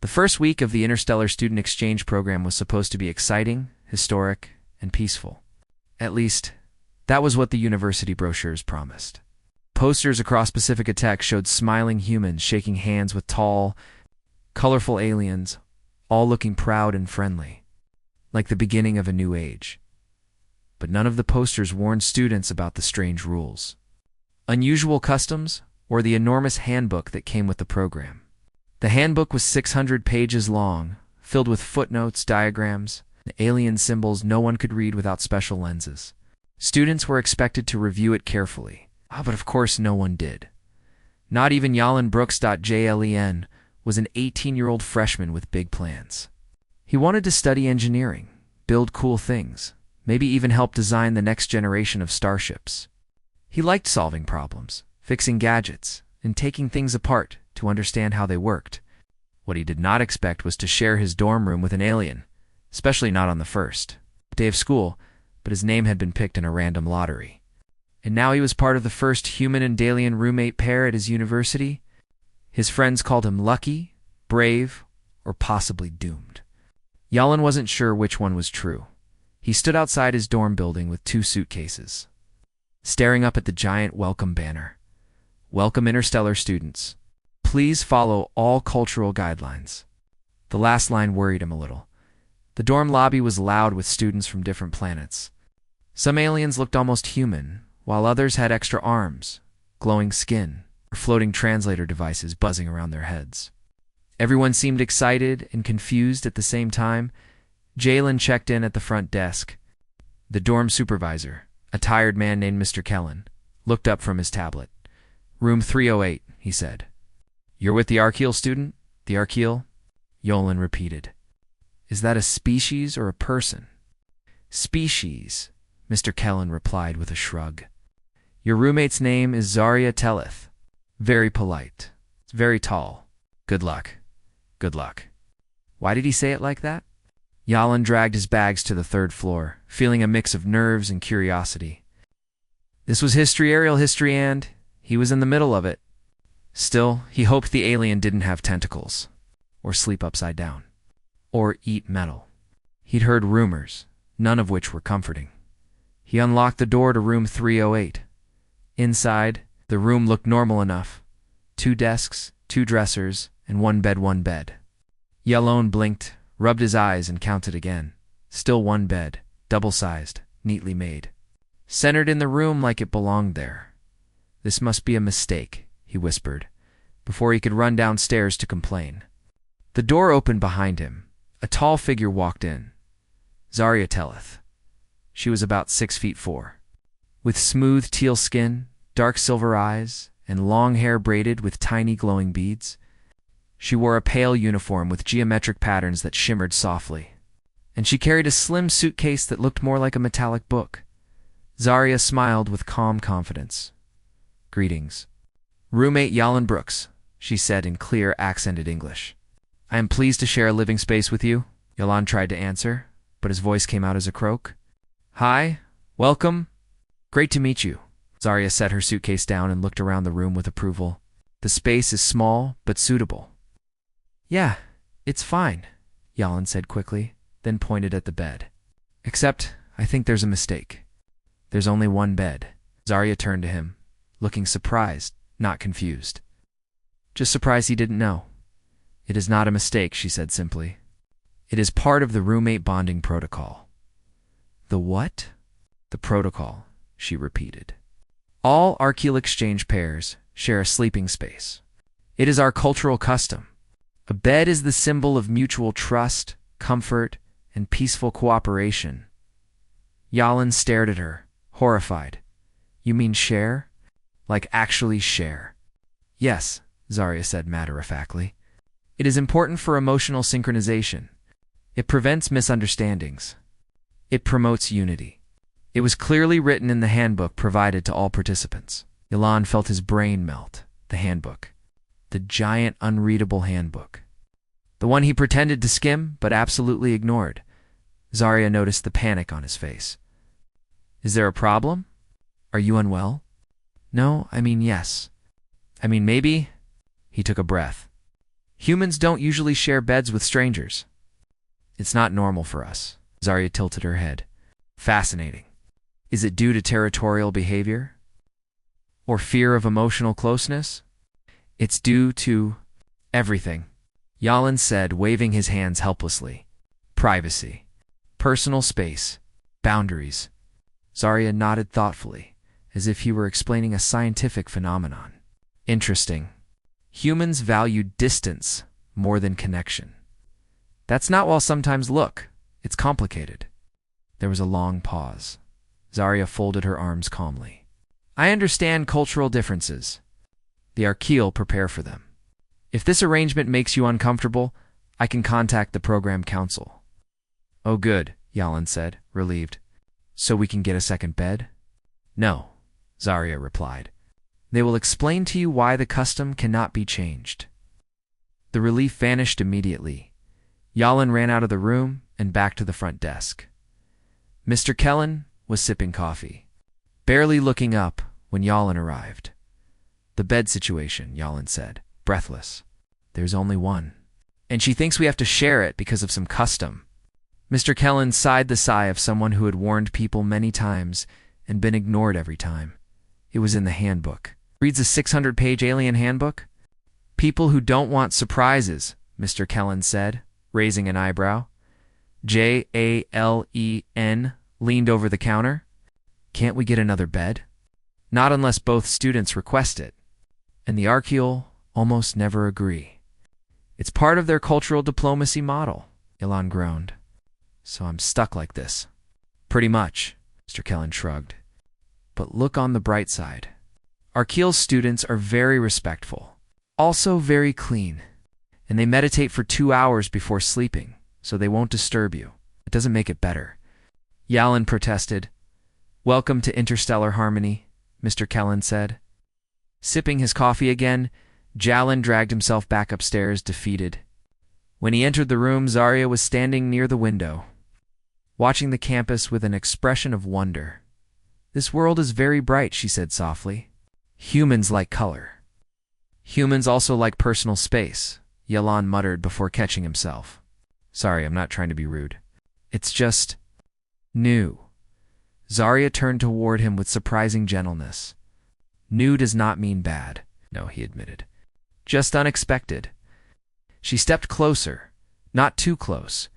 The first week of the Interstellar Student Exchange program was supposed to be exciting, historic, and peaceful. At least, that was what the university brochures promised. Posters across Pacifica Tech showed smiling humans shaking hands with tall, colorful aliens, all looking proud and friendly, like the beginning of a new age. But none of the posters warned students about the strange rules, unusual customs, or the enormous handbook that came with the program. The handbook was 600 pages long, filled with footnotes, diagrams, and alien symbols no one could read without special lenses. Students were expected to review it carefully, but of course no one did. Not even Yalen Brooks.JLEN was an 18-year-old freshman with big plans. He wanted to study engineering, build cool things, maybe even help design the next generation of starships. He liked solving problems, fixing gadgets, and taking things apart to understand how they worked. What he did not expect was to share his dorm room with an alien, especially not on the first day of school, but his name had been picked in a random lottery. And now he was part of the first human and alien roommate pair at his university. His friends called him lucky, brave, or possibly doomed. Yalen wasn't sure which one was true. He stood outside his dorm building with 2 suitcases, staring up at the giant welcome banner. Welcome interstellar students. Please follow all cultural guidelines. The last line worried him a little. The dorm lobby was loud with students from different planets. Some aliens looked almost human, while others had extra arms, glowing skin, or floating translator devices buzzing around their heads. Everyone seemed excited and confused at the same time. Jalen checked in at the front desk. The dorm supervisor, a tired man named Mr. Kellen, looked up from his tablet. Room 308, he said. You're with the Archeal student? The Archeal? Yolan repeated. Is that a species or a person? Species, Mr. Kellen replied with a shrug. Your roommate's name is Zarya Teleth. Very polite. Very tall. Good luck. Good luck. Why did he say it like that? Yalan dragged his bags to the 3rd floor, feeling a mix of nerves and curiosity. This was aerial history, and he was in the middle of it. Still, he hoped the alien didn't have tentacles, or sleep upside down, or eat metal. He'd heard rumors, none of which were comforting. He unlocked the door to room 308. Inside, the room looked normal enough. 2 desks, 2 dressers, and 1 bed. Yalon blinked, rubbed his eyes, and counted again. Still 1 bed, double-sized, neatly made. Centered in the room like it belonged there. This must be a mistake, he whispered, before he could run downstairs to complain. The door opened behind him. A tall figure walked in. Zarya Teleth. She was about 6'4", with smooth teal skin, dark silver eyes, and long hair braided with tiny glowing beads. She wore a pale uniform with geometric patterns that shimmered softly, and she carried a slim suitcase that looked more like a metallic book. Zarya smiled with calm confidence. Greetings. Roommate Yalan Brooks, she said in clear, accented English. I am pleased to share a living space with you. Yalan tried to answer, but his voice came out as a croak. Hi, welcome. Great to meet you. Zarya set her suitcase down and looked around the room with approval. The space is small, but suitable. Yeah, it's fine, Yalan said quickly, then pointed at the bed. Except, I think there's a mistake. There's only 1 bed. Zarya turned to him, looking surprised, not confused. Just surprised he didn't know. It is not a mistake, she said simply. It is part of the roommate bonding protocol. The what? The protocol, she repeated. All Archeal exchange pairs share a sleeping space. It is our cultural custom. A bed is the symbol of mutual trust, comfort, and peaceful cooperation. Yalan stared at her, horrified. You mean share? Like actually share? Yes, Zarya said matter-of-factly. It is important for emotional synchronization. It prevents misunderstandings. It promotes unity. It was clearly written in the handbook provided to all participants. Yalan felt his brain melt. The handbook. The giant, unreadable handbook. The one he pretended to skim, but absolutely ignored. Zarya noticed the panic on his face. Is there a problem? Are you unwell? No, I mean yes. I mean maybe? He took a breath. Humans don't usually share beds with strangers. It's not normal for us. Zarya tilted her head. Fascinating. Is it due to territorial behavior? Or fear of emotional closeness? It's due to everything, Yalan said, waving his hands helplessly. Privacy, personal space, boundaries. Zarya nodded thoughtfully, as if he were explaining a scientific phenomenon. Interesting. Humans value distance more than connection. That's not well sometimes. Look, it's complicated. There was a long pause. Zarya folded her arms calmly. I understand cultural differences. The Archeal prepare for them. If this arrangement makes you uncomfortable, I can contact the program council. Oh good, Yalan said, relieved. So we can get a second bed? No, Zarya replied. They will explain to you why the custom cannot be changed. The relief vanished immediately. Yalan ran out of the room and back to the front desk. Mr. Kellen was sipping coffee, barely looking up when Yalan arrived. The bed situation, Yalan said, breathless. There's only one. And she thinks we have to share it because of some custom. Mr. Kellen sighed the sigh of someone who had warned people many times and been ignored every time. It was in the handbook. Reads a 600-page alien handbook? People who don't want surprises, Mr. Kellen said, raising an eyebrow. Jalen leaned over the counter. Can't we get another bed? Not unless both students request it. And the Archeal almost never agree. It's part of their cultural diplomacy model, Ilan groaned. So I'm stuck like this. Pretty much, Mr. Kellen shrugged. But look on the bright side. Archeal's students are very respectful, also very clean, and they meditate for 2 hours before sleeping, so they won't disturb you. It doesn't make it better. Yalan protested. Welcome to interstellar harmony, Mr. Kellen said. Sipping his coffee again, Yalan dragged himself back upstairs, defeated. When he entered the room, Zarya was standing near the window, watching the campus with an expression of wonder. This world is very bright, she said softly. Humans like color. Humans also like personal space, Yalan muttered before catching himself. Sorry, I'm not trying to be rude. It's just new. Zarya turned toward him with surprising gentleness. New does not mean bad, no, he admitted. Just unexpected. She stepped closer, not too close,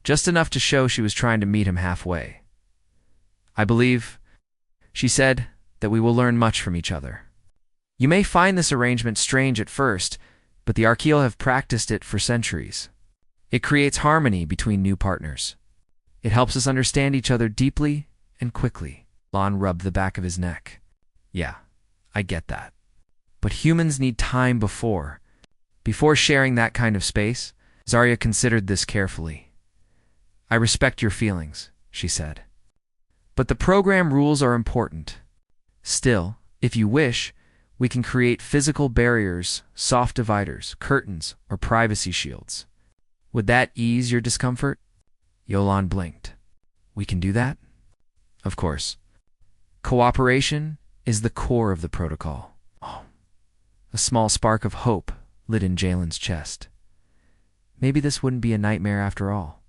just enough to show she was trying to meet him halfway. I believe, she said, that we will learn much from each other. You may find this arrangement strange at first, but the Archeal have practiced it for centuries. It creates harmony between new partners. It helps us understand each other deeply and quickly. Lon rubbed the back of his neck. Yeah, I get that. But humans need time before sharing that kind of space. Zarya considered this carefully. I respect your feelings, she said. But the program rules are important. Still, if you wish, we can create physical barriers, soft dividers, curtains, or privacy shields. Would that ease your discomfort? Yalan blinked. We can do that? Of course. Cooperation is the core of the protocol. Oh. A small spark of hope lit in Jalen's chest. Maybe this wouldn't be a nightmare after all.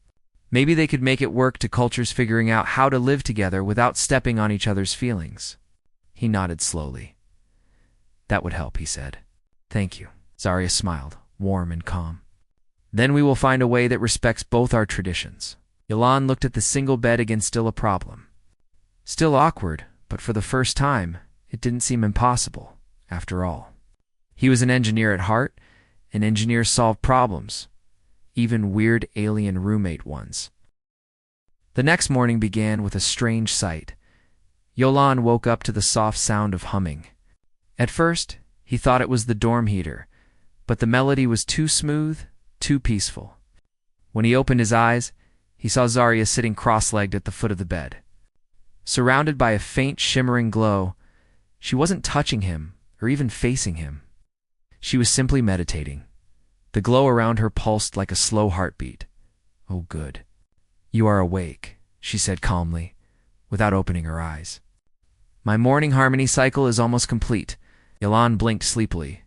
Maybe they could make it work to cultures figuring out how to live together without stepping on each other's feelings. He nodded slowly. That would help, he said. Thank you. Zarya smiled, warm and calm. Then we will find a way that respects both our traditions. Yalan looked at the single bed again, still a problem. Still awkward, but for the first time, it didn't seem impossible, after all. He was an engineer at heart, and engineers solve problems, even weird alien roommate ones. The next morning began with a strange sight. Yalan woke up to the soft sound of humming. At first, he thought it was the dorm heater, but the melody was too smooth, too peaceful. When he opened his eyes, he saw Zarya sitting cross-legged at the foot of the bed. Surrounded by a faint, shimmering glow, she wasn't touching him or even facing him. She was simply meditating. The glow around her pulsed like a slow heartbeat. Oh, good. You are awake, she said calmly, without opening her eyes. My morning harmony cycle is almost complete. Yalan blinked sleepily.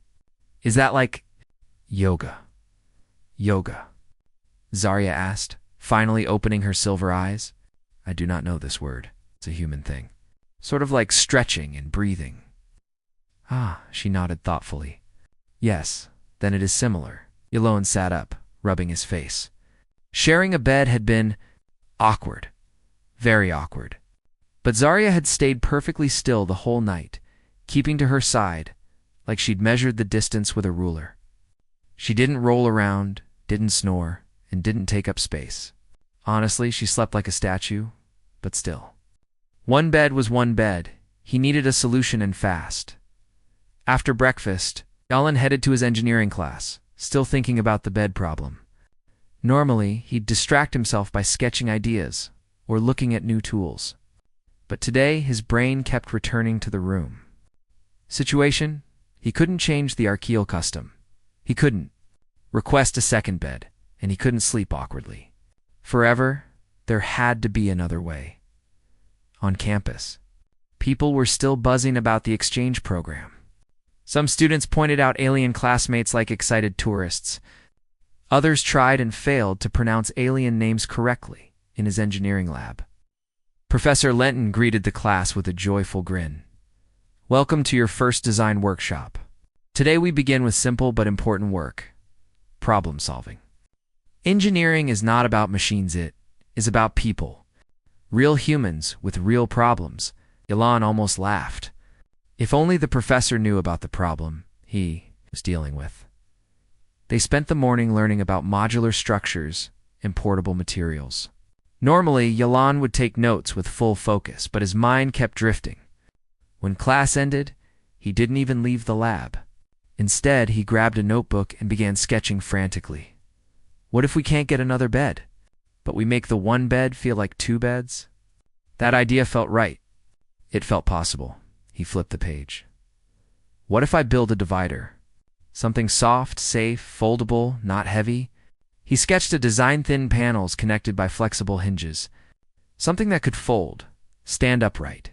Is that like yoga? Yoga? Zarya asked, finally opening her silver eyes. I do not know this word. It's a human thing. Sort of like stretching and breathing. Ah, she nodded thoughtfully. Yes, then it is similar. Yalon sat up, rubbing his face. Sharing a bed had been awkward. Very awkward. But Zarya had stayed perfectly still the whole night, keeping to her side, like she'd measured the distance with a ruler. She didn't roll around, didn't snore, and didn't take up space. Honestly, she slept like a statue, but still. One bed was one bed. He needed a solution and fast. After breakfast, Yalon headed to his engineering class, still thinking about the bed problem. Normally, he'd distract himself by sketching ideas or looking at new tools. But today, his brain kept returning to the room. Situation? He couldn't change the archaeal custom. He couldn't request a second bed, and he couldn't sleep awkwardly. Forever, there had to be another way. On campus, people were still buzzing about the exchange program. Some students pointed out alien classmates like excited tourists. Others tried and failed to pronounce alien names correctly in his engineering lab. Professor Lenton greeted the class with a joyful grin. Welcome to your first design workshop. Today we begin with simple but important work. Problem solving. Engineering is not about machines, it is about people. Real humans with real problems. Yalon almost laughed. If only the professor knew about the problem he was dealing with. They spent the morning learning about modular structures and portable materials. Normally, Yalon would take notes with full focus, but his mind kept drifting. When class ended, he didn't even leave the lab. Instead, he grabbed a notebook and began sketching frantically. What if we can't get another bed, but we make the one bed feel like two beds? That idea felt right. It felt possible. He flipped the page. What if I build a divider? Something soft, safe, foldable, not heavy. He sketched a design-thin panels connected by flexible hinges. Something that could fold, stand upright,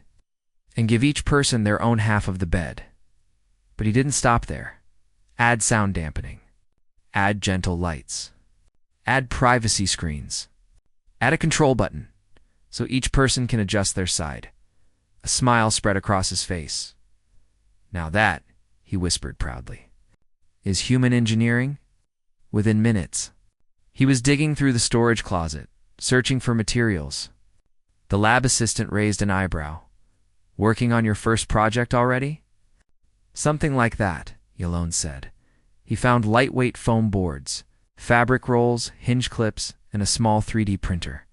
and give each person their own half of the bed. But he didn't stop there. Add sound dampening. Add gentle lights. Add privacy screens. Add a control button, so each person can adjust their side. A smile spread across his face. Now that, he whispered proudly, is human engineering? Within minutes, he was digging through the storage closet, searching for materials. The lab assistant raised an eyebrow. Working on your first project already? Something like that, Yalon said. He found lightweight foam boards, fabric rolls, hinge clips, and a small 3D printer.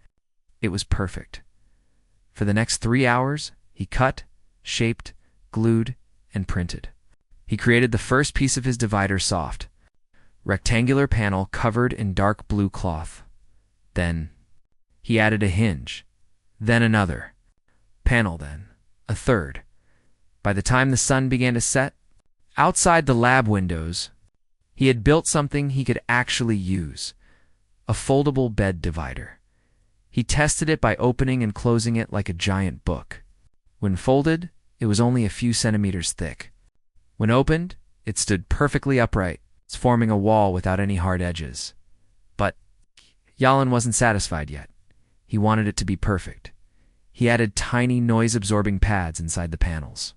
It was perfect. For the next 3 hours, he cut, shaped, glued, and printed. He created the first piece of his divider soft, rectangular panel covered in dark blue cloth. Then, he added a hinge, then another panel, then a third. By the time the sun began to set, outside the lab windows, he had built something he could actually use, a foldable bed divider. He tested it by opening and closing it like a giant book. When folded, it was only a few centimeters thick. When opened, it stood perfectly upright, forming a wall without any hard edges. But Yalon wasn't satisfied yet. He wanted it to be perfect. He added tiny noise-absorbing pads inside the panels,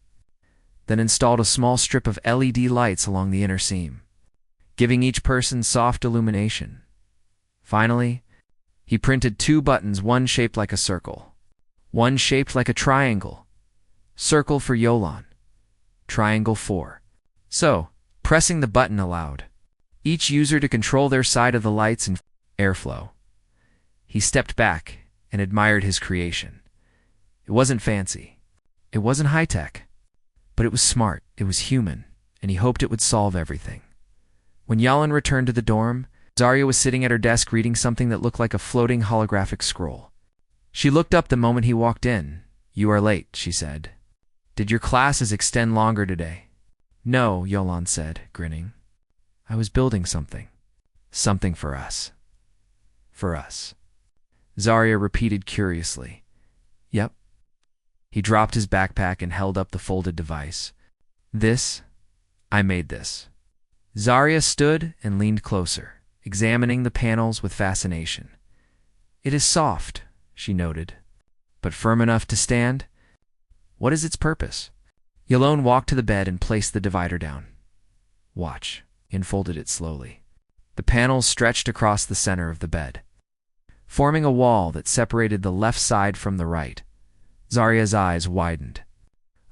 then installed a small strip of LED lights along the inner seam, giving each person soft illumination. Finally, he printed 2 buttons, one shaped like a circle, one shaped like a triangle. Circle for Yalon, triangle for. So, pressing the button allowed each user to control their side of the lights and airflow. He stepped back and admired his creation. It wasn't fancy. It wasn't high-tech. But it was smart, it was human, and he hoped it would solve everything. When Yalon returned to the dorm, Zarya was sitting at her desk reading something that looked like a floating holographic scroll. She looked up the moment he walked in. You are late, she said. Did your classes extend longer today? No, Yalon said, grinning. I was building something. Something for us. For us. Zarya repeated curiously. Yep. He dropped his backpack and held up the folded device. I made this. Zarya stood and leaned closer. examining the panels with fascination. "It is soft," she noted, "but firm enough to stand. What is its purpose?" Yalon walked to the bed and placed the divider down. "Watch." He unfolded it slowly. The panels stretched across the center of the bed, forming a wall that separated the left side from the right. Zarya's eyes widened.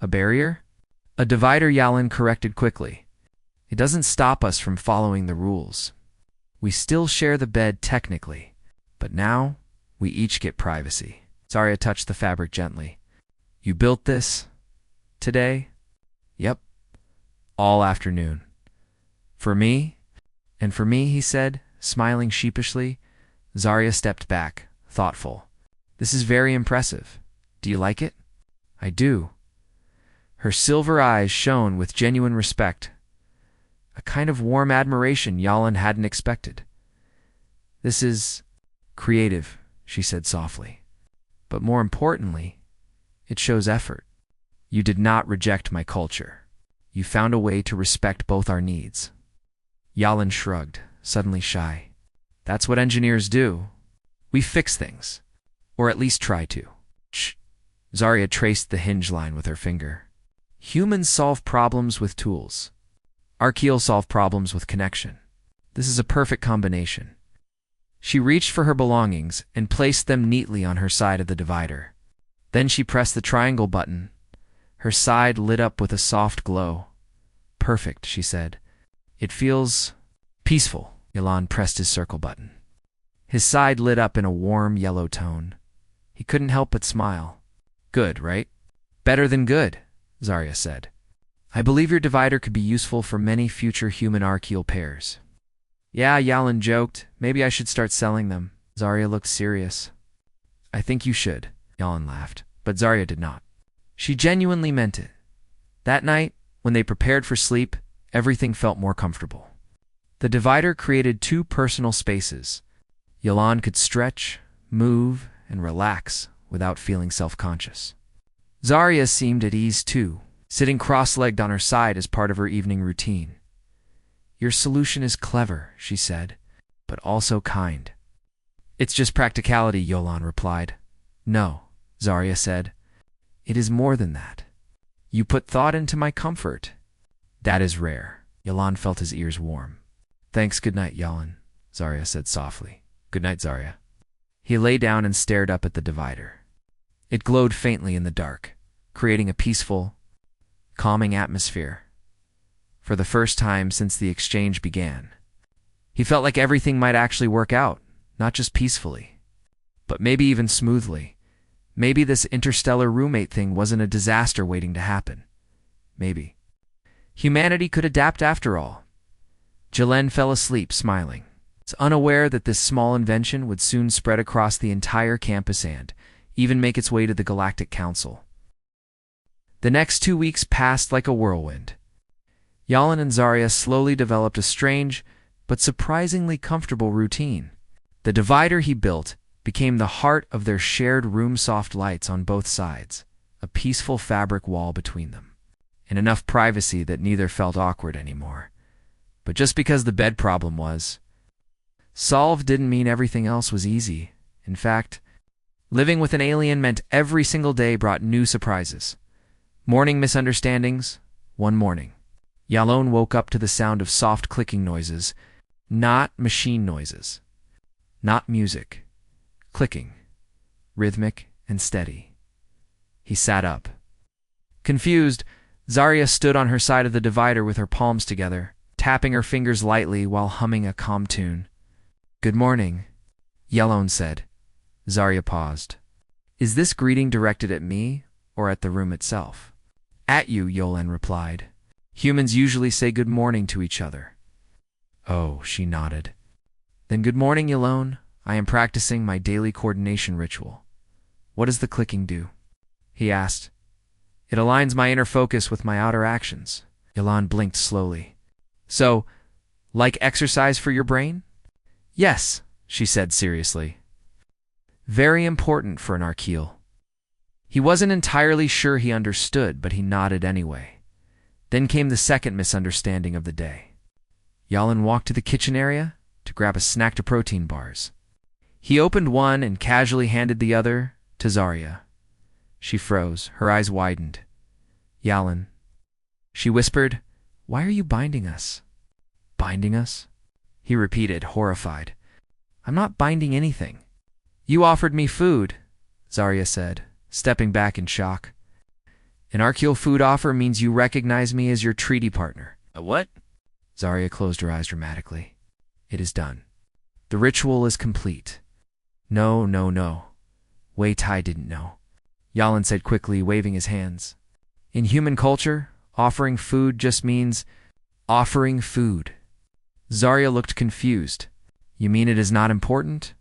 "A barrier?" "A divider," Yalon corrected quickly. "It doesn't stop us from following the rules. We still share the bed technically, but now we each get privacy." Zarya touched the fabric gently. "You built this today?" "Yep. All afternoon. For me?" "And for me," he said, smiling sheepishly. Zarya stepped back, thoughtful. "This is very impressive. Do you like it?" "I do." Her silver eyes shone with genuine respect, a kind of warm admiration Yalon hadn't expected. "This is creative," she said softly. "But more importantly, it shows effort. You did not reject my culture. You found a way to respect both our needs." Yalon shrugged, suddenly shy. "That's what engineers do. We fix things. Or at least try to." Shh. Zarya traced the hinge line with her finger. "Humans solve problems with tools. Archaeals solve problems with connection. This is a perfect combination." She reached for her belongings and placed them neatly on her side of the divider. Then she pressed the triangle button. Her side lit up with a soft glow. "Perfect," she said. "It feels peaceful." Yalon pressed his circle button. His side lit up in a warm yellow tone. He couldn't help but smile. "Good, right?" "Better than good," Zarya said. "I believe your divider could be useful for many future human-archaeal pairs." "Yeah," Yalon joked. "Maybe I should start selling them." Zarya looked serious. "I think you should," Yalon laughed, but Zarya did not. She genuinely meant it. That night, when they prepared for sleep, everything felt more comfortable. The divider created two personal spaces. Yalon could stretch, move, and relax without feeling self-conscious. Zarya seemed at ease too, sitting cross-legged on her side as part of her evening routine. "Your solution is clever," she said, "but also kind." "It's just practicality," Yalon replied. "No," Zarya said. "It is more than that. You put thought into my comfort." "That is rare." Yalon felt his ears warm. "Thanks, good night, Yalon," Zarya said softly. "Good night, Zarya." He lay down and stared up at the divider. It glowed faintly in the dark, creating a peaceful, calming atmosphere. For the first time since the exchange began, he felt like everything might actually work out, not just peacefully, but maybe even smoothly. Maybe this interstellar roommate thing wasn't a disaster waiting to happen. Maybe humanity could adapt after all. Jalen fell asleep, smiling, unaware that this small invention would soon spread across the entire campus and even make its way to the Galactic Council. The next 2 weeks passed like a whirlwind. Yalon and Zarya slowly developed a strange but surprisingly comfortable routine. The divider he built became the heart of their shared room, soft lights on both sides, a peaceful fabric wall between them, and enough privacy that neither felt awkward anymore. But just because the bed problem was solved didn't mean everything else was easy. In fact, living with an alien meant every single day brought new surprises. Morning misunderstandings. One morning, Yalon woke up to the sound of soft clicking noises, not machine noises, not music. Clicking, rhythmic and steady. He sat up. Confused, Zarya stood on her side of the divider with her palms together, tapping her fingers lightly while humming a calm tune. "Good morning," Yalon said. Zarya paused. "Is this greeting directed at me or at the room itself?" "At you," Yalon replied. "Humans usually say good morning to each other." "Oh," she nodded. "Then good morning, Yalon. I am practicing my daily coordination ritual." "What does the clicking do?" he asked. "It aligns my inner focus with my outer actions." Yalon blinked slowly. "So, like exercise for your brain?" "Yes," she said seriously. "Very important for an archaeal." He wasn't entirely sure he understood, but he nodded anyway. Then came the second misunderstanding of the day. Yalon walked to the kitchen area to grab a snack to protein bars. He opened one and casually handed the other to Zarya. She froze, her eyes widened. Yalan. She whispered, "Why are you binding us?" "Binding us?" he repeated, horrified. "I'm not binding anything." "You offered me food," Zarya said, stepping back in shock. "An archeal food offer means you recognize me as your treaty partner." "A what?" Zarya closed her eyes dramatically. "It is done. The ritual is complete." No. Wei Tai didn't know. Yalan said quickly, waving his hands. "In human culture, offering food just means offering food." Zarya looked confused. "You mean it is not important?"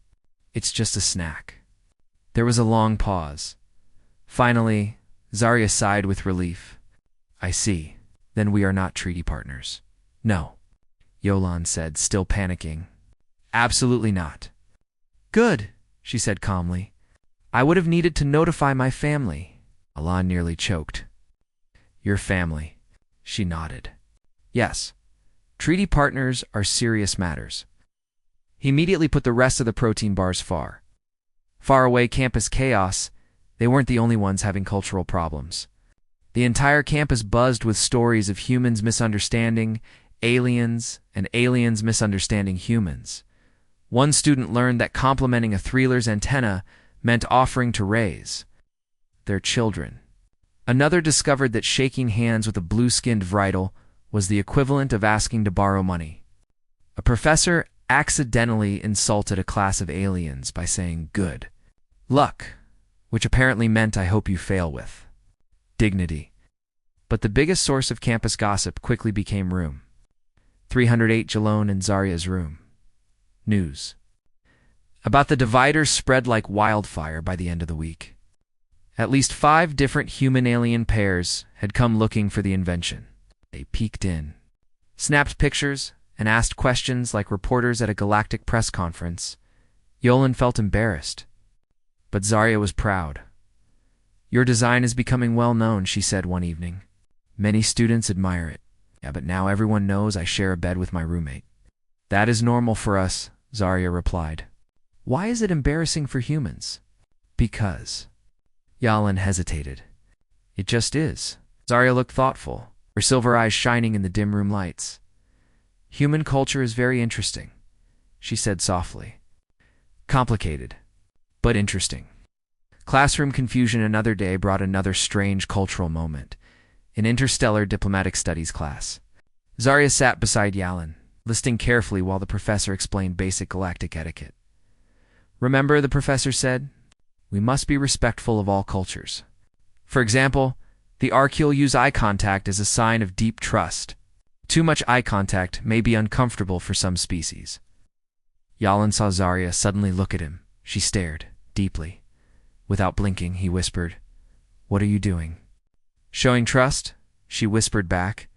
"It's just a snack." There was a long pause. Finally, Zarya sighed with relief. "I see. Then we are not treaty partners." "No," Yolan said, still panicking. "Absolutely not." "Good," she said calmly. "I would have needed to notify my family." Alan nearly choked. "Your family." She nodded. "Yes. Treaty partners are serious matters." He immediately put the rest of the protein bars far. Far away campus chaos, they weren't the only ones having cultural problems. The entire campus buzzed with stories of humans misunderstanding aliens and aliens misunderstanding humans. One student learned that complimenting a Threeler's antenna meant offering to raise their children. Another discovered that shaking hands with a blue-skinned Vrital was the equivalent of asking to borrow money. A professor accidentally insulted a class of aliens by saying "good luck," which apparently meant "I hope you fail with dignity." But the biggest source of campus gossip quickly became room 308 Jalone and Zarya's room. News about the dividers spread like wildfire by the end of the week. At least 5 different human-alien pairs had come looking for the invention. They peeked in, snapped pictures, and asked questions like reporters at a galactic press conference. Yolan felt embarrassed, but Zarya was proud. "Your design is becoming well known," she said one evening. "Many students admire it. Yeah, but now everyone knows I share a bed with my roommate." "That is normal for us," Zarya replied. "Why is it embarrassing for humans?" "Because." Yalan hesitated. "It just is." Zarya looked thoughtful, her silver eyes shining in the dim room lights. "Human culture is very interesting," she said softly. "Complicated, but interesting." Classroom confusion another day brought another strange cultural moment. An interstellar diplomatic studies class. Zarya sat beside Yalan, listening carefully while the professor explained basic galactic etiquette. "Remember," the professor said, "we must be respectful of all cultures. For example, the Archeal use eye contact as a sign of deep trust. Too much eye contact may be uncomfortable for some species." Yalan saw Zarya suddenly look at him. She stared, deeply. Without blinking, he whispered, "What are you doing?" "Showing trust," she whispered back.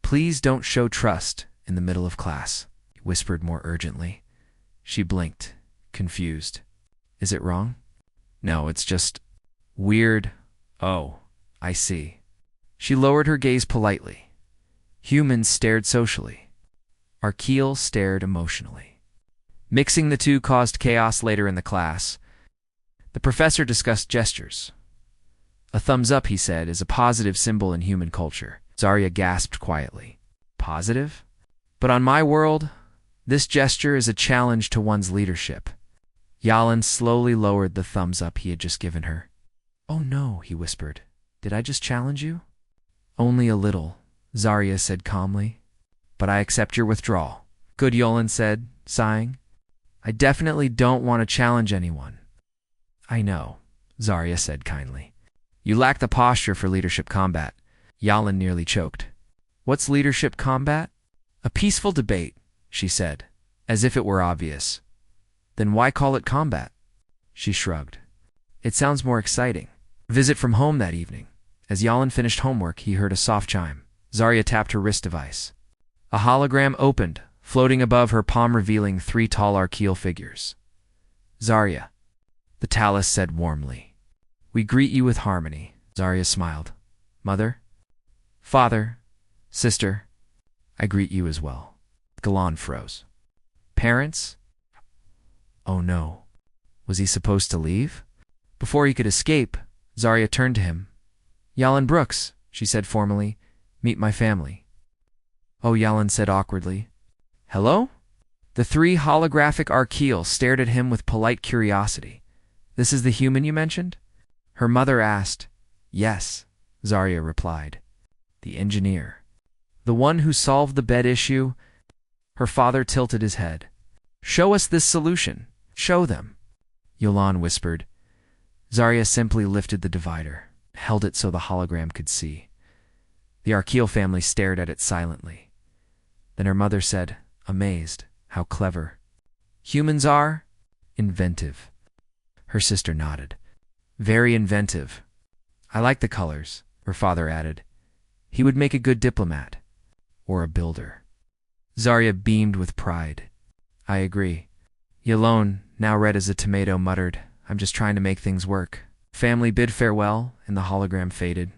"Please don't show trust in the middle of class," he whispered more urgently. She blinked, confused. "Is it wrong?" "No, it's just weird." "Oh, I see." She lowered her gaze politely. Humans stared socially. Archeal stared emotionally. Mixing the two caused chaos later in the class. The professor discussed gestures. "A thumbs up," he said, "is a positive symbol in human culture." Zarya gasped quietly. "Positive? But on my world, this gesture is a challenge to one's leadership." Yalan slowly lowered the thumbs up he had just given her. "Oh no," he whispered. "Did I just challenge you?" "Only a little," Zarya said calmly. "But I accept your withdrawal." "Good," Yolan said, sighing. "I definitely don't want to challenge anyone." "I know," Zarya said kindly. "You lack the posture for leadership combat." Yalan nearly choked. "What's leadership combat?" "A peaceful debate," she said, as if it were obvious. "Then why call it combat?" She shrugged. "It sounds more exciting." Visit from home that evening. As Yalan finished homework, he heard a soft chime. Zarya tapped her wrist device. A hologram opened, floating above her palm revealing 3 tall Archeal figures. "Zarya," the Talus said warmly. "We greet you with harmony." Zarya smiled. "Mother? Father? Sister? I greet you as well." Galan froze. parents? Oh no. Was he supposed to leave? Before he could escape, Zarya turned to him. Yalan Brooks, she said formally, meet my family. Oh, Yalan said awkwardly. Hello? The three holographic archaeals stared at him with polite curiosity. This is the human you mentioned? Her mother asked. Yes, Zarya replied. The engineer. The one who solved the bed issue? Her father tilted his head. Show us this solution. Show them. Yalan whispered. Zarya simply lifted the divider, held it so the hologram could see. The Archaeal family stared at it silently. Then her mother said, amazed, how clever. Humans are inventive. Her sister nodded. Very inventive. I like the colors, her father added. He would make a good diplomat. Or a builder. Zarya beamed with pride. I agree. Yalan, now red as a tomato, muttered, I'm just trying to make things work. Family bid farewell, and the hologram faded.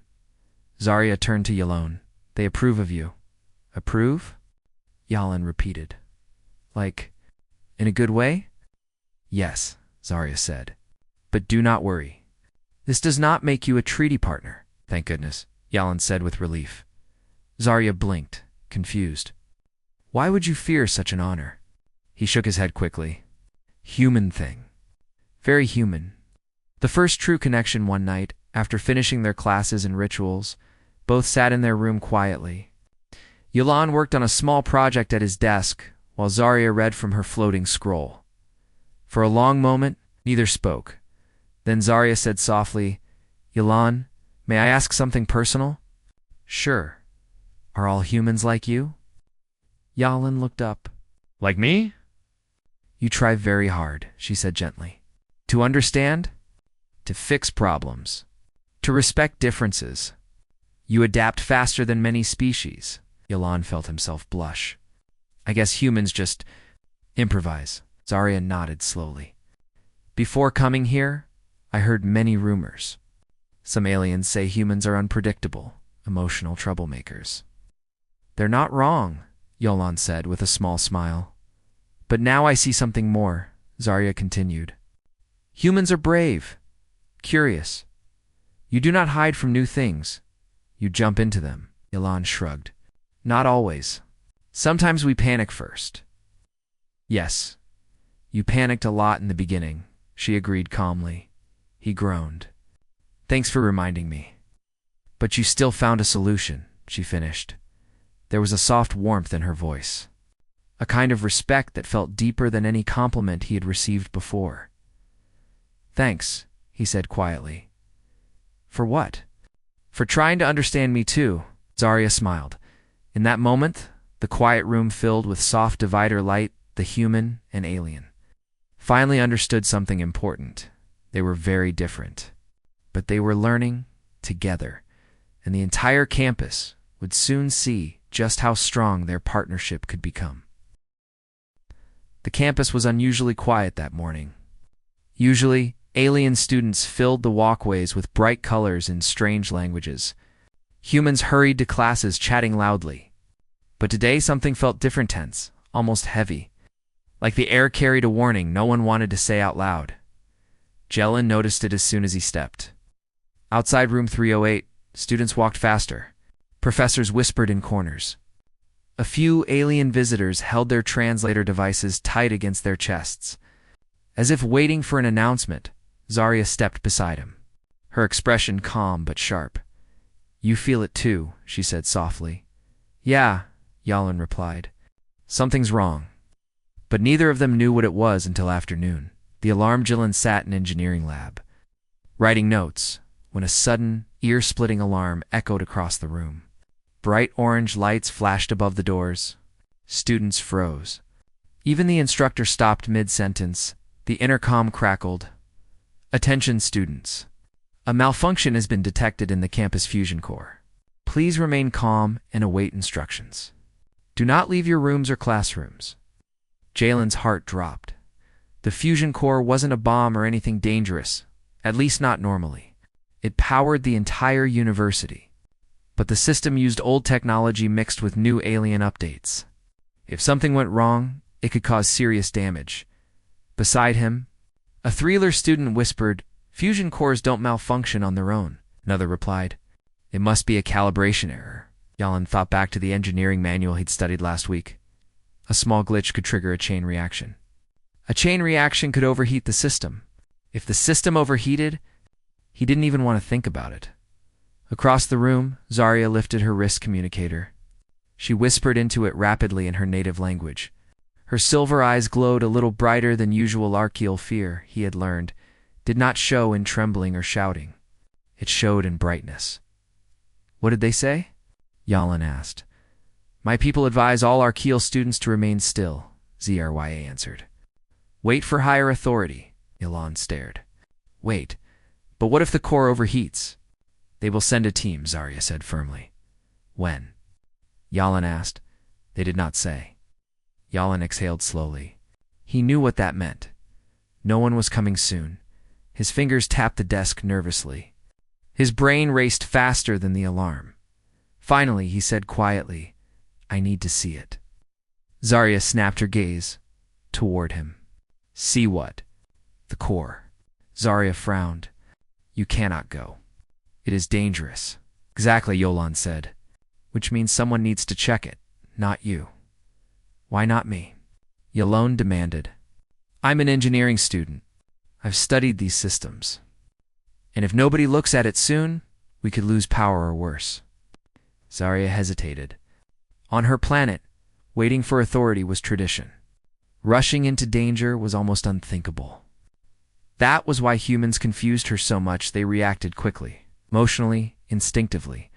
Zarya turned to Yalan. They approve of you. Approve? Yalan repeated. Like, in a good way? Yes, Zarya said. But do not worry. This does not make you a treaty partner. Thank goodness, Yalan said with relief. Zarya blinked, confused. Why would you fear such an honor? He shook his head quickly. Human thing. Very human. The first true connection one night, after finishing their classes and rituals, both sat in their room quietly. Yalan worked on a small project at his desk, while Zarya read from her floating scroll. For a long moment, neither spoke. Then Zarya said softly, Yalan, may I ask something personal? Sure. Are all humans like you? Yalan looked up. Like me? You try very hard, she said gently. To understand? To fix problems. To respect differences. You adapt faster than many species. Yalan felt himself blush. I guess humans just improvise. Zarya nodded slowly. Before coming here, I heard many rumors. Some aliens say humans are unpredictable, emotional troublemakers. They're not wrong, Yalan said with a small smile. But now I see something more, Zarya continued. Humans are brave, curious. You do not hide from new things. You jump into them. Yalan shrugged. Not always. Sometimes we panic first. Yes, you panicked a lot in the beginning, she agreed calmly. He groaned. Thanks for reminding me. But you still found a solution, she finished. There was a soft warmth in her voice. A kind of respect that felt deeper than any compliment he had received before. Thanks, he said quietly. For what? For trying to understand me too, Zarya smiled. In that moment, the quiet room filled with soft divider light, the human and alien. Finally understood something important. They were very different. But they were learning together, and the entire campus would soon see just how strong their partnership could become. The campus was unusually quiet that morning. Usually, alien students filled the walkways with bright colors in strange languages. Humans hurried to classes chatting loudly. But today something felt different, tense, almost heavy. Like the air carried a warning no one wanted to say out loud. Jellin noticed it as soon as he stepped. Outside room 308, students walked faster. Professors whispered in corners. A few alien visitors held their translator devices tight against their chests. As if waiting for an announcement, Zarya stepped beside him. Her expression calm but sharp. You feel it too, she said softly. Yeah, Yalan replied. Something's wrong. But neither of them knew what it was until afternoon. The alarmed Jellin sat in engineering lab, writing notes, when a sudden, ear-splitting alarm echoed across the room. Bright orange lights flashed above the doors. Students froze. Even the instructor stopped mid-sentence. The intercom crackled. Attention students. A malfunction has been detected in the campus fusion core. Please remain calm and await instructions. Do not leave your rooms or classrooms. Jalen's heart dropped. The fusion core wasn't a bomb or anything dangerous, at least not normally. It powered the entire university. But the system used old technology mixed with new alien updates. If something went wrong, It could cause serious damage. Beside him, a Threeler student whispered, "Fusion cores don't malfunction on their own." Another replied, "It must be a calibration error." Yalan thought back to the engineering manual he'd studied last week. A small glitch could trigger a chain reaction. A chain reaction could overheat the system. If the system overheated, he didn't even want to think about it. Across the room, Zarya lifted her wrist communicator. She whispered into it rapidly in her native language. Her silver eyes glowed a little brighter than usual. Archeal fear, he had learned, did not show in trembling or shouting. It showed in brightness. "What did they say?" Yalan asked. "My people advise all Archeal students to remain still," Zrya answered. "Wait for higher authority." Yalan stared. "Wait, but what if the core overheats?" "They will send a team," Zarya said firmly. "When?" Yalan asked. They did not say. Yalan exhaled slowly. He knew what that meant. No one was coming soon. His fingers tapped the desk nervously. His brain raced faster than the alarm. Finally, he said quietly, "I need to see it." Zarya snapped her gaze toward him. "See what?" "The core." Zarya frowned. "You cannot go. It is dangerous." "Exactly," Yalan said. "Which means someone needs to check it, not you." "Why not me?" Yalan demanded. "I'm an engineering student. I've studied these systems. And if nobody looks at it soon, we could lose power or worse." Zarya hesitated. On her planet, waiting for authority was tradition. Rushing into danger was almost unthinkable. That was why humans confused her so much. They reacted quickly, emotionally, instinctively.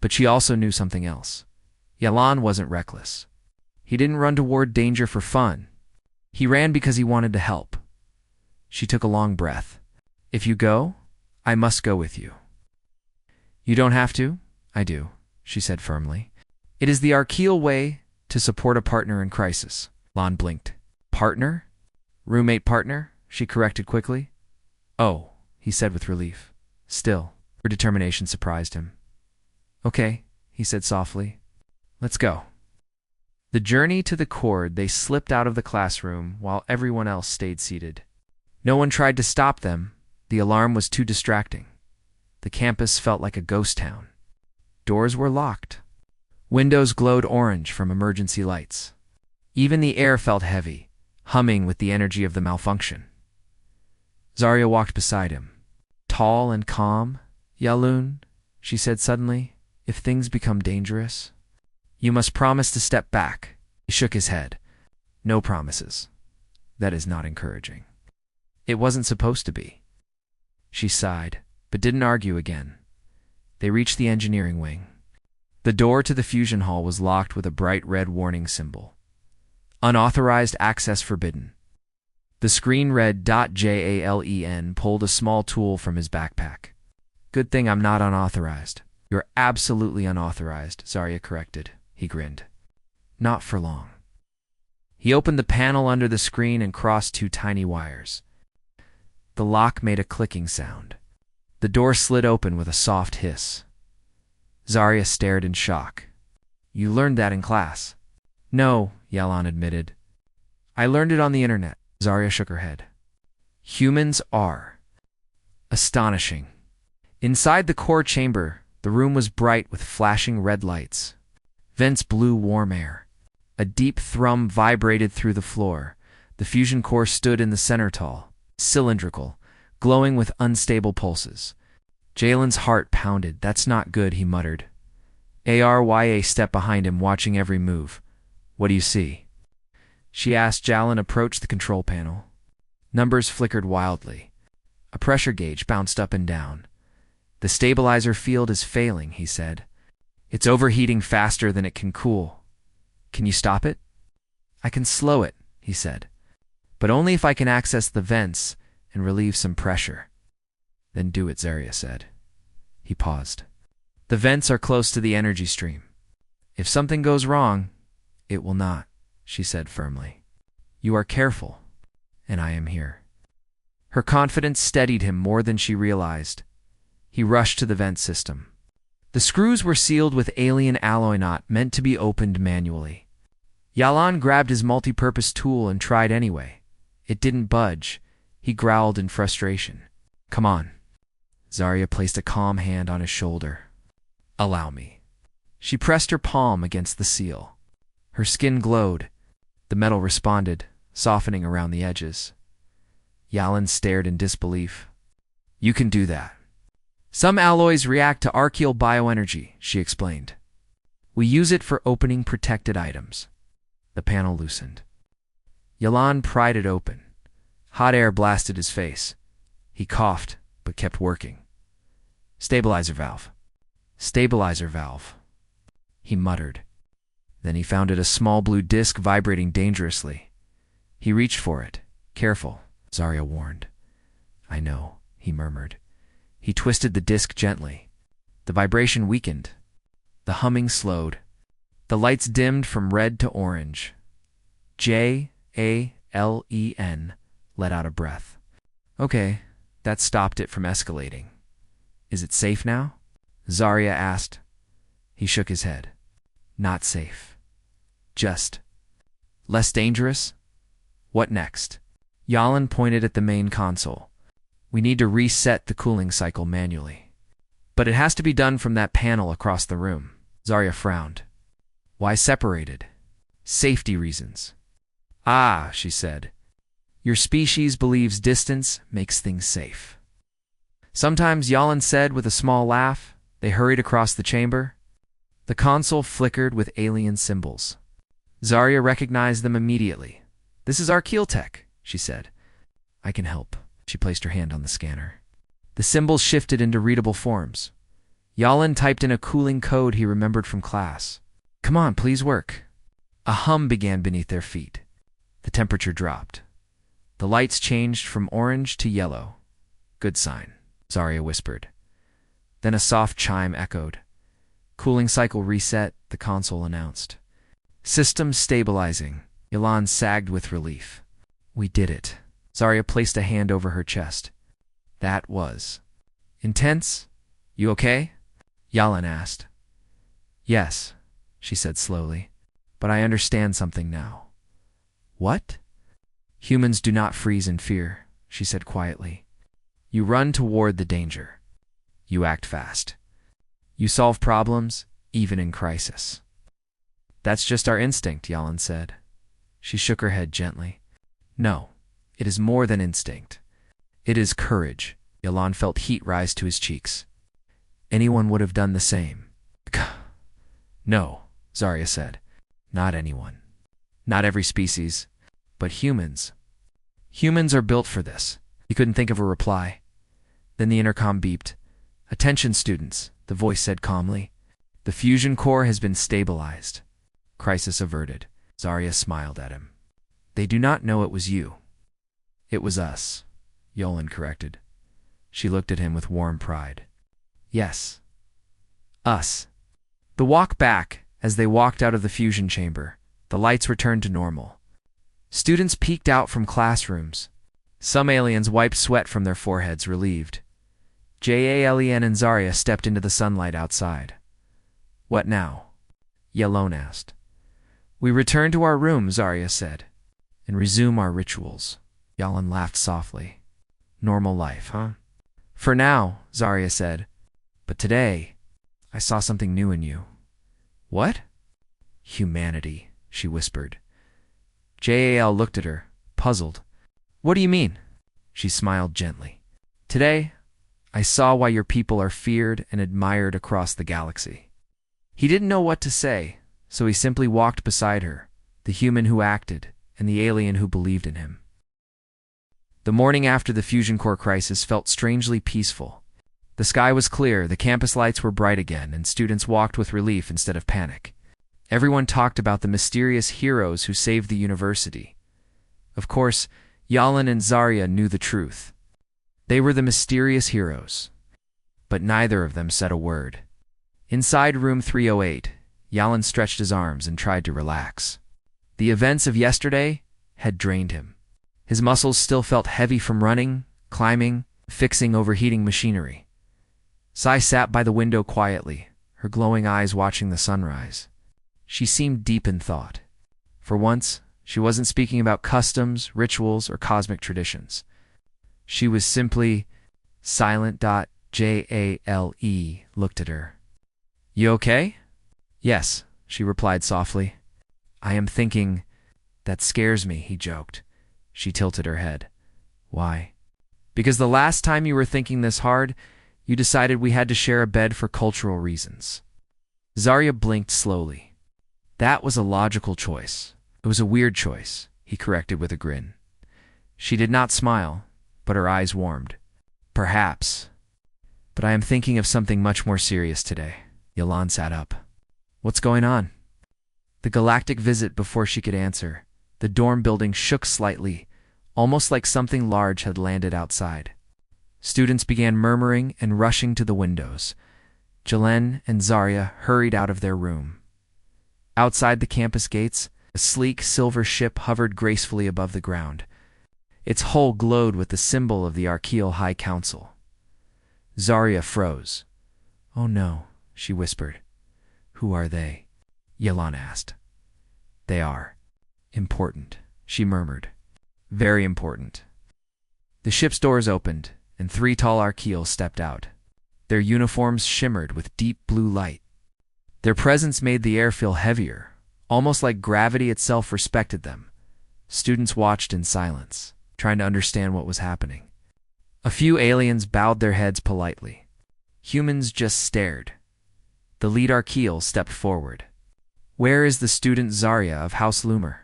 But she also knew something else. Yalan wasn't reckless. He didn't run toward danger for fun. He ran because he wanted to help. She took a long breath. "If you go, I must go with you." "You don't have to. I do," she said firmly. "It is the Archeal way to support a partner in crisis." Lon blinked. "Partner? Roommate partner?" she corrected quickly. "Oh," he said with relief. Still, her determination surprised him. "Okay," he said softly. "Let's go." The journey to the cord, they slipped out of the classroom while everyone else stayed seated. No one tried to stop them. The alarm was too distracting. The campus felt like a ghost town. Doors were locked. Windows glowed orange from emergency lights. Even the air felt heavy, humming with the energy of the malfunction. Zarya walked beside him. "Tall and calm, Yalan," she said suddenly, "if things become dangerous, you must promise to step back." He shook his head. "No promises. That is not encouraging." "It wasn't supposed to be." She sighed, but didn't argue again. They reached the engineering wing. The door to the fusion hall was locked with a bright red warning symbol. "Unauthorized access forbidden." The screen read .jalen pulled a small tool from his backpack. "Good thing I'm not unauthorized." "You're absolutely unauthorized," Zarya corrected. He grinned. "Not for long." He opened the panel under the screen and crossed two tiny wires. The lock made a clicking sound. The door slid open with a soft hiss. Zarya stared in shock. "You learned that in class." "No," Yalan admitted. "I learned it on the internet." Zarya shook her head. "Humans are." Astonishing. Inside the core chamber, the room was bright with flashing red lights. Vents blew warm air. A deep thrum vibrated through the floor. The fusion core stood in the center tall, cylindrical, glowing with unstable pulses. Jalen's heart pounded. "That's not good," he muttered. Arya stepped behind him, watching every move. "What do you see?" she asked. Jalen approached the control panel. Numbers flickered wildly. A pressure gauge bounced up and down. "The stabilizer field is failing," he said. "It's overheating faster than it can cool." "Can you stop it?" "I can slow it," he said. "But only if I can access the vents and relieve some pressure." "Then do it," Zarya said. He paused. "The vents are close to the energy stream. If something goes wrong, it will not," she said firmly. "You are careful, and I am here." Her confidence steadied him more than she realized. He rushed to the vent system. The screws were sealed with alien alloy knot meant to be opened manually. Yalan grabbed his multi-purpose tool and tried anyway. It didn't budge. He growled in frustration. "Come on." Zarya placed a calm hand on his shoulder. "Allow me." She pressed her palm against the seal. Her skin glowed. The metal responded, softening around the edges. Yalan stared in disbelief. "You can do that." "Some alloys react to archaeal bioenergy," she explained. "We use it for opening protected items." The panel loosened. Yalan pried it open. Hot air blasted his face. He coughed, but kept working. "Stabilizer valve. Stabilizer valve," he muttered. Then he found it a small blue disc vibrating dangerously. He reached for it. "Careful," Zarya warned. "I know," he murmured. He twisted the disc gently. The vibration weakened. The humming slowed. The lights dimmed from red to orange. J-A-L-E-N let out a breath. "Okay, that stopped it from escalating. Is it safe now?" Zarya asked. He shook his head. "Not safe. Just less dangerous?" "What next?" Yalan pointed at the main console. "We need to reset the cooling cycle manually. But it has to be done from that panel across the room." Zarya frowned. "Why separated?" "Safety reasons." "Ah," she said. "Your species believes distance makes things safe." "Sometimes," Yalan said with a small laugh. They hurried across the chamber. The console flickered with alien symbols. Zarya recognized them immediately. "This is archaeal tech," she said. "I can help." She placed her hand on the scanner. The symbols shifted into readable forms. Yalan typed in a cooling code he remembered from class. "Come on, please work." A hum began beneath their feet. The temperature dropped. The lights changed from orange to yellow. "Good sign," Zarya whispered. Then a soft chime echoed. "Cooling cycle reset," the console announced. "System stabilizing." Yalan sagged with relief. "We did it." Zarya placed a hand over her chest. "That was intense. You okay?" Yalan asked. "Yes," she said slowly. "But I understand something now." "What?" "Humans do not freeze in fear," she said quietly. "You run toward the danger. You act fast. You solve problems, even in crisis." "That's just our instinct," Yalan said. She shook her head gently. "No, it is more than instinct. It is courage." Yalan felt heat rise to his cheeks. "Anyone would have done the same." "No," Zarya said. "Not anyone. Not every species. But humans. Humans are built for this." He couldn't think of a reply. Then the intercom beeped. "Attention, students," the voice said calmly. "The fusion core has been stabilized. Crisis averted." Zarya smiled at him. "They do not know it was you." "It was us," Yalan corrected. She looked at him with warm pride. "Yes. Us." The walk back, as they walked out of the fusion chamber, the lights returned to normal. Students peeked out from classrooms. Some aliens wiped sweat from their foreheads, relieved. Jalen and Zarya stepped into the sunlight outside. "What now?" Yalan asked. "We return to our room," Zarya said, "and resume our rituals." Yalan laughed softly. "Normal life, huh?" "For now," Zarya said. "But today, I saw something new in you." "What?" "Humanity," she whispered. Jal looked at her, puzzled. "What do you mean?" She smiled gently. "Today, I saw why your people are feared and admired across the galaxy." He didn't know what to say, so he simply walked beside her, the human who acted and the alien who believed in him. The morning after the fusion core crisis felt strangely peaceful. The sky was clear, the campus lights were bright again, and students walked with relief instead of panic. Everyone talked about the mysterious heroes who saved the university. Of course, Yalan and Zarya knew the truth. They were the mysterious heroes. But neither of them said a word. Inside room 308, Yalan stretched his arms and tried to relax. The events of yesterday had drained him. His muscles still felt heavy from running, climbing, fixing overheating machinery. Sai sat by the window quietly, her glowing eyes watching the sunrise. She seemed deep in thought. For once, she wasn't speaking about customs, rituals, or cosmic traditions. She was simply silent. Jale looked at her. You okay? Yes, she replied softly. I am thinking. That scares me, he joked. She tilted her head. Why? Because the last time you were thinking this hard, you decided we had to share a bed for cultural reasons. Zarya blinked slowly. That was a logical choice. It was a weird choice, he corrected with a grin. She did not smile, but her eyes warmed. Perhaps. But I am thinking of something much more serious today. Yalan sat up. What's going on? The galactic visit. Before she could answer, the dorm building shook slightly, almost like something large had landed outside. Students began murmuring and rushing to the windows. Jalen and Zarya hurried out of their room. Outside the campus gates, a sleek silver ship hovered gracefully above the ground. Its hull glowed with the symbol of the Archeal High Council. Zarya froze. Oh no, she whispered. Who are they? Yalan asked. They are important, she murmured. Very important. The ship's doors opened, and 3 tall Archeals stepped out. Their uniforms shimmered with deep blue light. Their presence made the air feel heavier, almost like gravity itself respected them. Students watched in silence, trying to understand what was happening. A few aliens bowed their heads politely. Humans just stared. The lead Archeal stepped forward. Where is the student Zarya of House Lumer?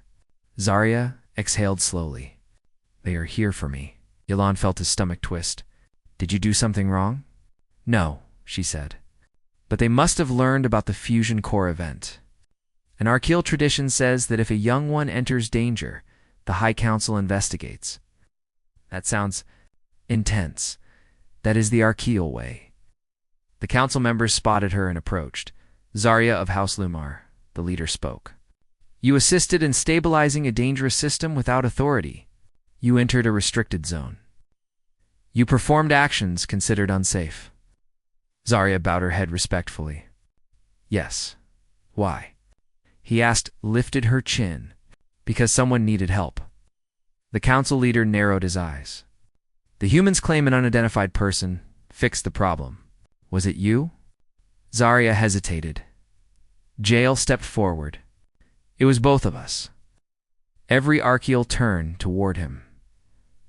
Zarya exhaled slowly. They are here for me. Yalan felt his stomach twist. Did you do something wrong? No, she said. But they must have learned about the fusion core event. An Archeal tradition says that if a young one enters danger, the High Council investigates. That sounds intense. That is the Archeal way. The council members spotted her and approached. Zarya of House Lumar, the leader spoke. You assisted in stabilizing a dangerous system without authority. You entered a restricted zone. You performed actions considered unsafe. Zarya bowed her head respectfully. Yes. Why? He asked, lifted her chin. Because someone needed help. The council leader narrowed his eyes. The humans claim an unidentified person fixed the problem. Was it you? Zarya hesitated. Jael stepped forward. It was both of us. Every Archeal turned toward him.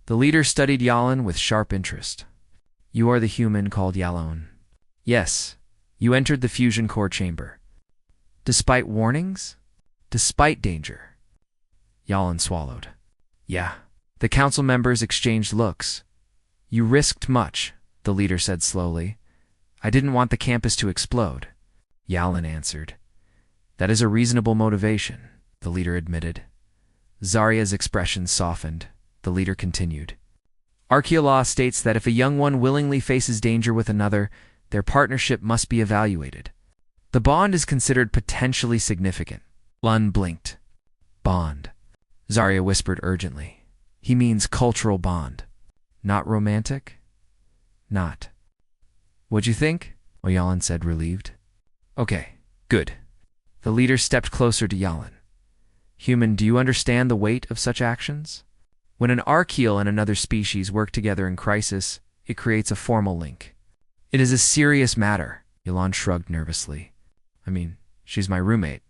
The leader studied Yalan with sharp interest. You are the human called Yalon. Yes, you entered the fusion core chamber. Despite warnings? Despite danger? Yalan swallowed. Yeah. The council members exchanged looks. You risked much, the leader said slowly. I didn't want the campus to explode. Yalan answered. That is a reasonable motivation, the leader admitted. Zarya's expression softened. The leader continued. Archeal law states that if a young one willingly faces danger with another, their partnership must be evaluated. The bond is considered potentially significant. Lun blinked. Bond. Zarya whispered urgently. He means cultural bond. Not romantic? Not. What'd you think? Yalan said, relieved. Okay, good. The leader stepped closer to Yalan. Human, do you understand the weight of such actions? When an Archeal and another species work together in crisis, it creates a formal link. It is a serious matter. Yalan shrugged nervously. I mean, she's my roommate.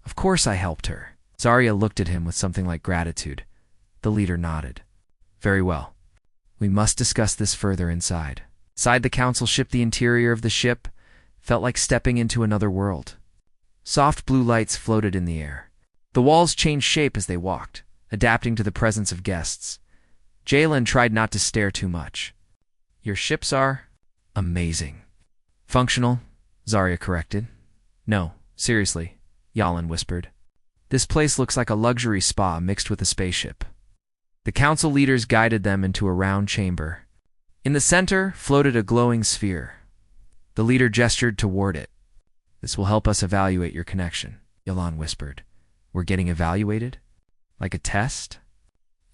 Of course I helped her. Zarya looked at him with something like gratitude. The leader nodded. Very well. We must discuss this further inside. Inside the council ship, the interior of the ship felt like stepping into another world. Soft blue lights floated in the air. The walls changed shape as they walked, adapting to the presence of guests. Jalen tried not to stare too much. Your ships are amazing. Functional, Zarya corrected. No, seriously, Yalan whispered. This place looks like a luxury spa mixed with a spaceship. The council leaders guided them into a round chamber. In the center floated a glowing sphere. The leader gestured toward it. This will help us evaluate your connection, Yalan whispered. We're getting evaluated? Like a test?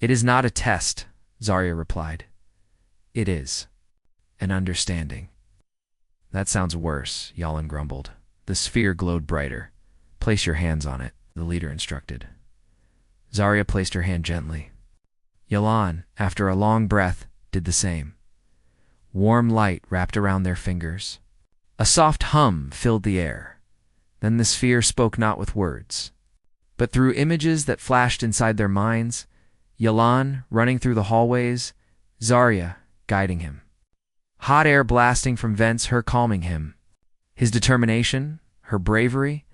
It is not a test, Zarya replied. It is an understanding. That sounds worse, Yalan grumbled. The sphere glowed brighter. Place your hands on it, the leader instructed. Zarya placed her hand gently. Yalan, after a long breath, did the same. Warm light wrapped around their fingers. A soft hum filled the air. Then the sphere spoke not with words, but through images that flashed inside their minds. Yalan running through the hallways, Zarya guiding him. Hot air blasting from vents, her calming him. His determination, her bravery,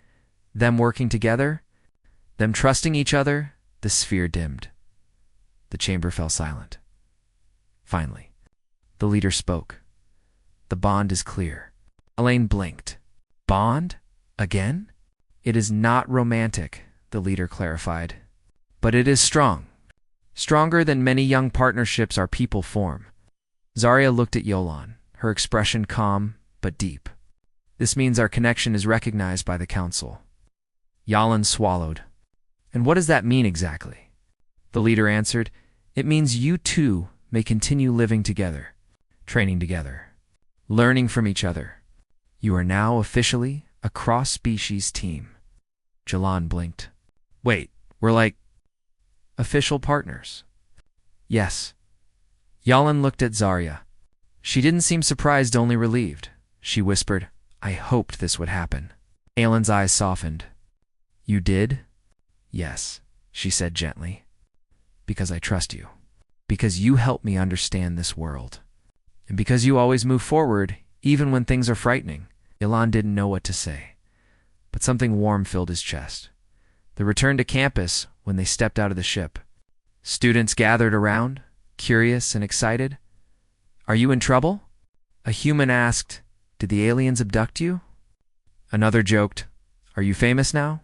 them working together, them trusting each other. The sphere dimmed. The chamber fell silent. Finally, the leader spoke. The bond is clear. Elaine blinked. Bond? Again? It is not romantic, the leader clarified. But it is strong. Stronger than many young partnerships our people form. Zarya looked at Yolan, her expression calm but deep. This means our connection is recognized by the council. Yalan swallowed. And what does that mean exactly? The leader answered, it means you two may continue living together, training together, learning from each other. You are now officially a cross-species team. Jalan blinked. Wait, we're like official partners? Yes. Yalan looked at Zarya. She didn't seem surprised, only relieved. She whispered, I hoped this would happen. Aelin's eyes softened. You did? Yes, she said gently. Because I trust you. Because you help me understand this world. And because you always move forward, even when things are frightening. Yalan didn't know what to say, but something warm filled his chest. The return to campus when they stepped out of the ship. Students gathered around, curious and excited. Are you in trouble? A human asked, did the aliens abduct you? Another joked, are you famous now?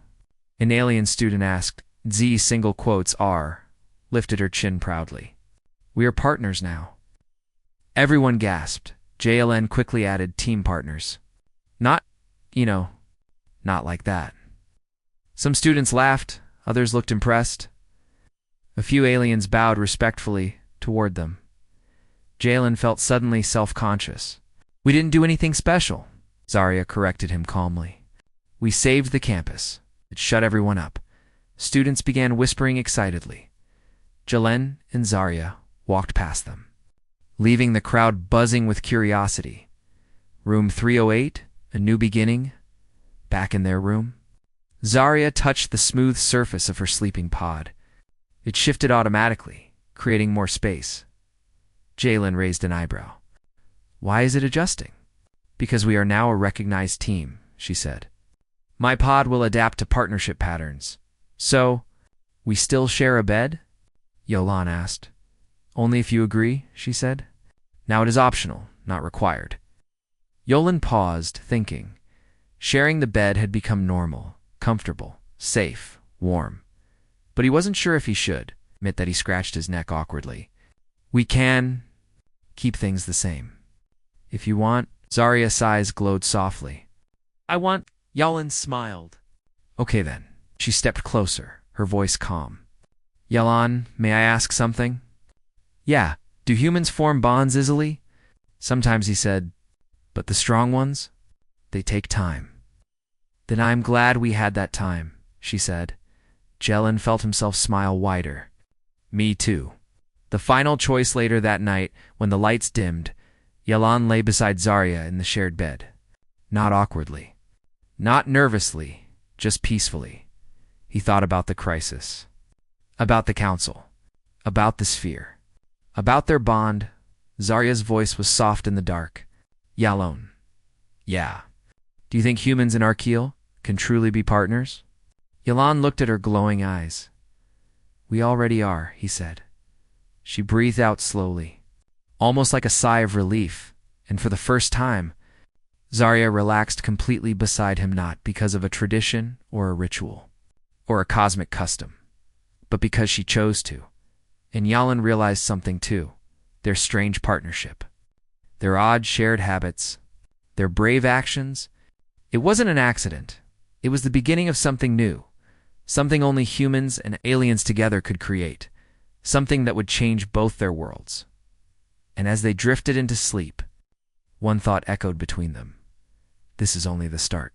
An alien student asked, Z single quotes R, lifted her chin proudly. We are partners now. Everyone gasped. JLN quickly added team partners. Not like that. Some students laughed, others looked impressed. A few aliens bowed respectfully toward them. Jalen felt suddenly self-conscious. We didn't do anything special, Zarya corrected him calmly. We saved the campus. It shut everyone up. Students began whispering excitedly. Jalen and Zarya walked past them, leaving the crowd buzzing with curiosity. Room 308, a new beginning, back in their room. Zarya touched the smooth surface of her sleeping pod. It shifted automatically, creating more space. Jalen raised an eyebrow. Why is it adjusting? Because we are now a recognized team, she said. My pod will adapt to partnership patterns. So, we still share a bed? Yolan asked. Only if you agree, she said. Now it is optional, not required. Yolan paused, thinking. Sharing the bed had become normal, comfortable, safe, warm. But he wasn't sure if he should admit that he scratched his neck awkwardly. We can keep things the same. If you want, Zarya's eyes glowed softly. I want, Yolan smiled. Okay then. She stepped closer, her voice calm. Yolan, may I ask something? Yeah, do humans form bonds easily? Sometimes, he said, but the strong ones, they take time. Then I'm glad we had that time, she said. Jelen felt himself smile wider. Me too. The final choice later that night, when the lights dimmed, Yalan lay beside Zarya in the shared bed. Not awkwardly. Not nervously, just peacefully. He thought about the crisis. About the council. About the sphere. About their bond. Zarya's voice was soft in the dark. Yalon. Yeah. Do you think humans and Arkeal can truly be partners? Yalan looked at her glowing eyes. We already are, he said. She breathed out slowly, almost like a sigh of relief, and for the first time, Zarya relaxed completely beside him, not because of a tradition or a ritual, or a cosmic custom, but because she chose to. And Yalan realized something too, their strange partnership, their odd shared habits, their brave actions. It wasn't an accident. It was the beginning of something new, something only humans and aliens together could create, something that would change both their worlds. And as they drifted into sleep, one thought echoed between them. This is only the start.